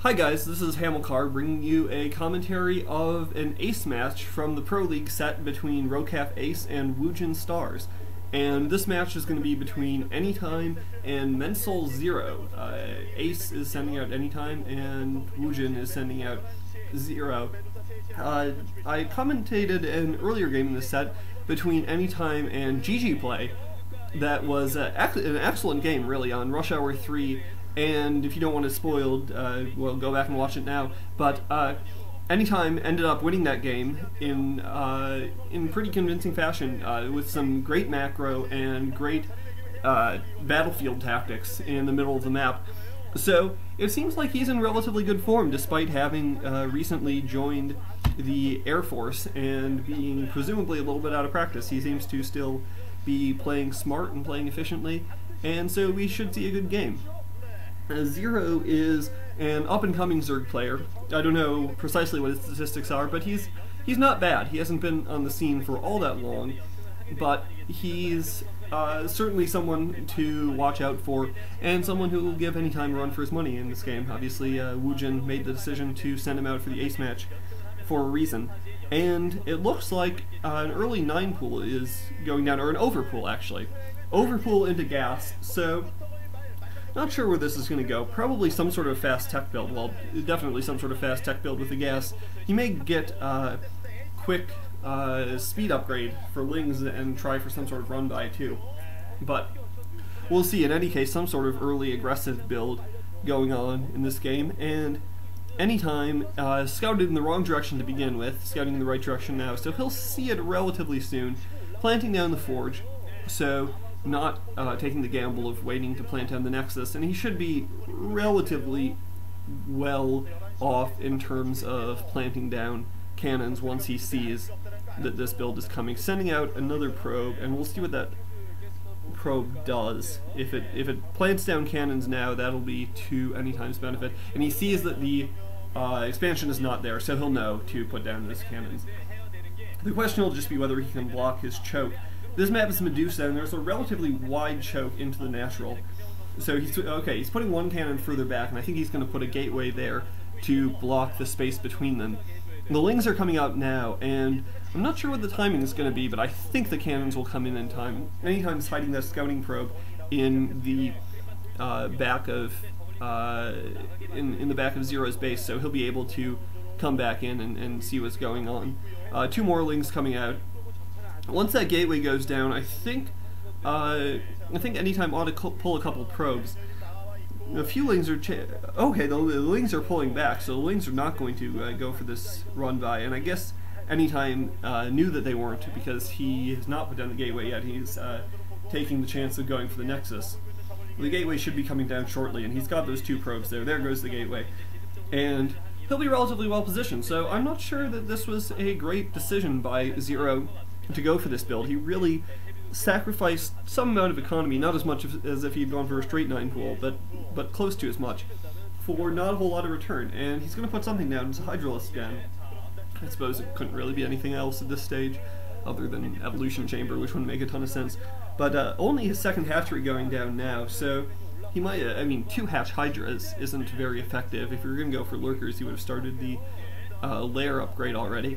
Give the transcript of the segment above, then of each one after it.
Hi guys, this is Hamilcar bringing you a commentary of an ace match from the Pro League set between ROKAF Ace and Woojin Stars. And this match is going to be between AnyTime and MenSol 0. Ace is sending out AnyTime and Woojin is sending out 0. I commentated an earlier game in this set between AnyTime and GG Play that was an excellent game really on Rush Hour 3. And if you don't want it spoiled, well, go back and watch it now. But AnyTime ended up winning that game in pretty convincing fashion with some great macro and great battlefield tactics in the middle of the map. So it seems like he's in relatively good form despite having recently joined the Air Force and being presumably a little bit out of practice. He seems to still be playing smart and playing efficiently, and so we should see a good game. Zero is an up-and-coming Zerg player. I don't know precisely what his statistics are, but he's not bad. He hasn't been on the scene for all that long, but he's certainly someone to watch out for, and someone who will give AnyTime a run for his money in this game. Obviously, Woojin made the decision to send him out for the ace match for a reason, and it looks like an early 9 pool is going down, or an overpool actually. Overpool into gas, so not sure where this is going to go. Probably some sort of fast tech build. Well, definitely some sort of fast tech build with the gas. You may get a quick speed upgrade for Lings and try for some sort of run by too. But we'll see. In any case, some sort of early aggressive build going on in this game. And AnyTime scouted in the wrong direction to begin with, scouting in the right direction now. So he'll see it relatively soon, planting down the forge. So not taking the gamble of waiting to plant down the Nexus, and he should be relatively well off in terms of planting down cannons once he sees that this build is coming. Sending out another probe, and we'll see what that probe does. If it plants down cannons now, that'll be to AnyTime's benefit, and he sees that the expansion is not there, so he'll know to put down those cannons. The question will just be whether he can block his choke. This map is Medusa, and there's a relatively wide choke into the natural. So he's putting one cannon further back, and I think he's going to put a gateway there to block the space between them. The Lings are coming out now, and I'm not sure what the timing is going to be, but I think the cannons will come in time. AnyTime's hiding that scouting probe in the back of in the back of Zero's base, so he'll be able to come back in and see what's going on. 2 more Lings coming out. Once that gateway goes down, I think AnyTime ought to pull a couple probes. A few Lings are okay. The Lings are pulling back, so the Lings are not going to go for this run by. And I guess AnyTime knew that they weren't because he has not put down the gateway yet. He's taking the chance of going for the Nexus. The gateway should be coming down shortly, and he's got those 2 probes there. There goes the gateway, and he'll be relatively well positioned. So I'm not sure that this was a great decision by Zero to go for this build. He really sacrificed some amount of economy, not as much as if he'd gone for a straight 9 pool, but close to as much, for not a whole lot of return. And he's going to put something down. It's a Hydralisk again. I suppose it couldn't really be anything else at this stage, other than Evolution Chamber, which wouldn't make a ton of sense. But only his second hatchery going down now, so he might, I mean, 2 hatch Hydras isn't very effective. If you were going to go for Lurkers, he would have started the lair upgrade already.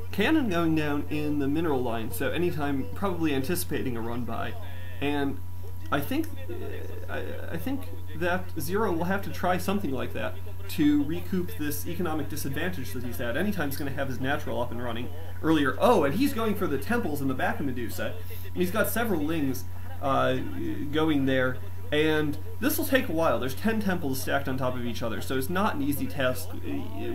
Cannon going down in the mineral line, so AnyTime probably anticipating a run by, and I think that Zero will have to try something like that to recoup this economic disadvantage that he's had. AnyTime's going to have his natural up and running earlier. Oh, and he's going for the temples in the back of Medusa. He's got several Lings going there, and this will take a while. There's 10 temples stacked on top of each other, so it's not an easy task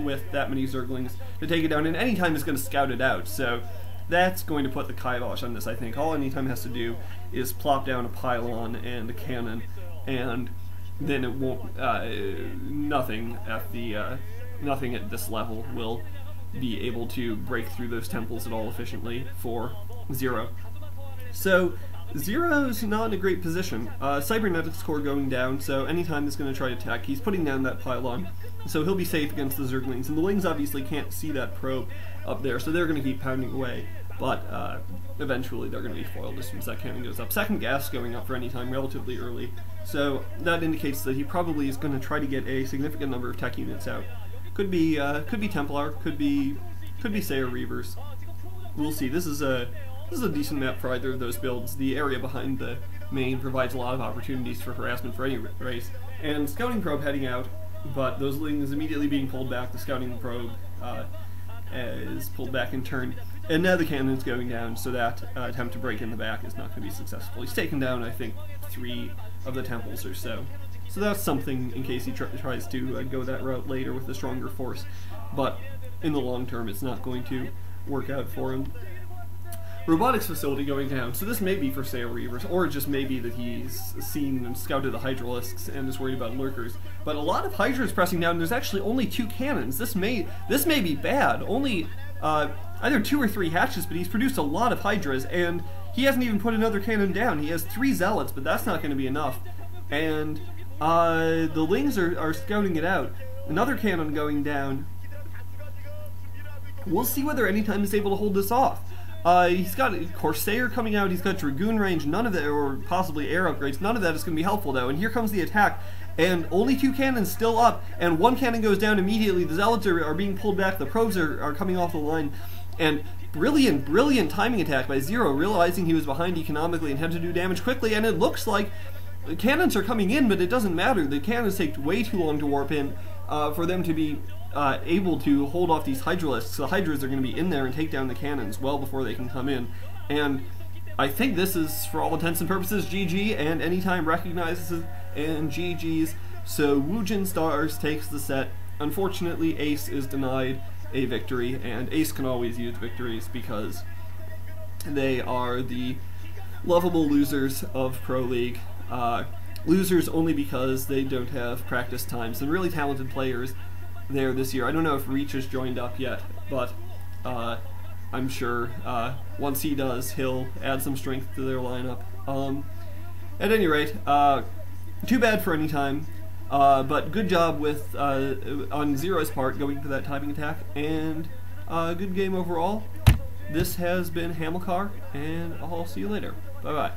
with that many Zerglings to take it down, and AnyTime is going to scout it out, so that's going to put the kibosh on this, I think. All AnyTime has to do is plop down a pylon and a cannon, and then it won't, nothing at this level will be able to break through those temples at all efficiently for Zero. So Zero's not in a great position. Cybernetics core going down, so AnyTime is going to try to attack. He's putting down that pylon, so he'll be safe against the Zerglings. And the Lings obviously can't see that probe up there, so they're going to keep pounding away. but eventually they're going to be foiled as soon as that cannon goes up. Second gas going up for AnyTime relatively early, so that indicates that he probably is going to try to get a significant number of tech units out. Could be Templar, could be Sayer Reavers. We'll see. This is a decent map for either of those builds. The area behind the main provides a lot of opportunities for harassment for any race. And scouting probe heading out, but those lings immediately being pulled back. The scouting probe is pulled back in turn, and now the cannon's going down, so that attempt to break in the back is not going to be successful. He's taken down, I think, 3 of the temples or so. So that's something in case he tries to go that route later with a stronger force, but in the long term it's not going to work out for him. Robotics facility going down, so this may be for Sayer Reavers, or it just may be that he's seen and scouted the Hydralisks and is worried about lurkers. But a lot of Hydras pressing down, there's actually only 2 cannons. This may be bad, only either 2 or 3 hatches, but he's produced a lot of Hydras, and he hasn't even put another cannon down. He has 3 Zealots, but that's not going to be enough. And the Lings are scouting it out. Another cannon going down. We'll see whether AnyTime is able to hold this off. He's got Corsair coming out, he's got Dragoon range, none of that, or possibly air upgrades, none of that is going to be helpful though, and here comes the attack, and only 2 cannons still up, and 1 cannon goes down immediately. The Zealots are being pulled back, the probes are coming off the line, and brilliant timing attack by Zero, realizing he was behind economically and had to do damage quickly, and it looks like the cannons are coming in, but it doesn't matter. The cannons take way too long to warp in for them to be able to hold off these Hydralisks. The Hydras are going to be in there and take down the cannons well before they can come in. And I think this is, for all intents and purposes, GG, and AnyTime recognizes it and GG's. So Woojin Stars takes the set. Unfortunately, Ace is denied a victory, and Ace can always use victories because they are the lovable losers of Pro League. Losers only because they don't have practice time. Some really talented players there this year. I don't know if Reach has joined up yet, but I'm sure once he does, he'll add some strength to their lineup. At any rate, too bad for AnyTime, but good job with on Zero's part going for that timing attack, and good game overall. This has been Hamilcar, and I'll see you later. Bye bye.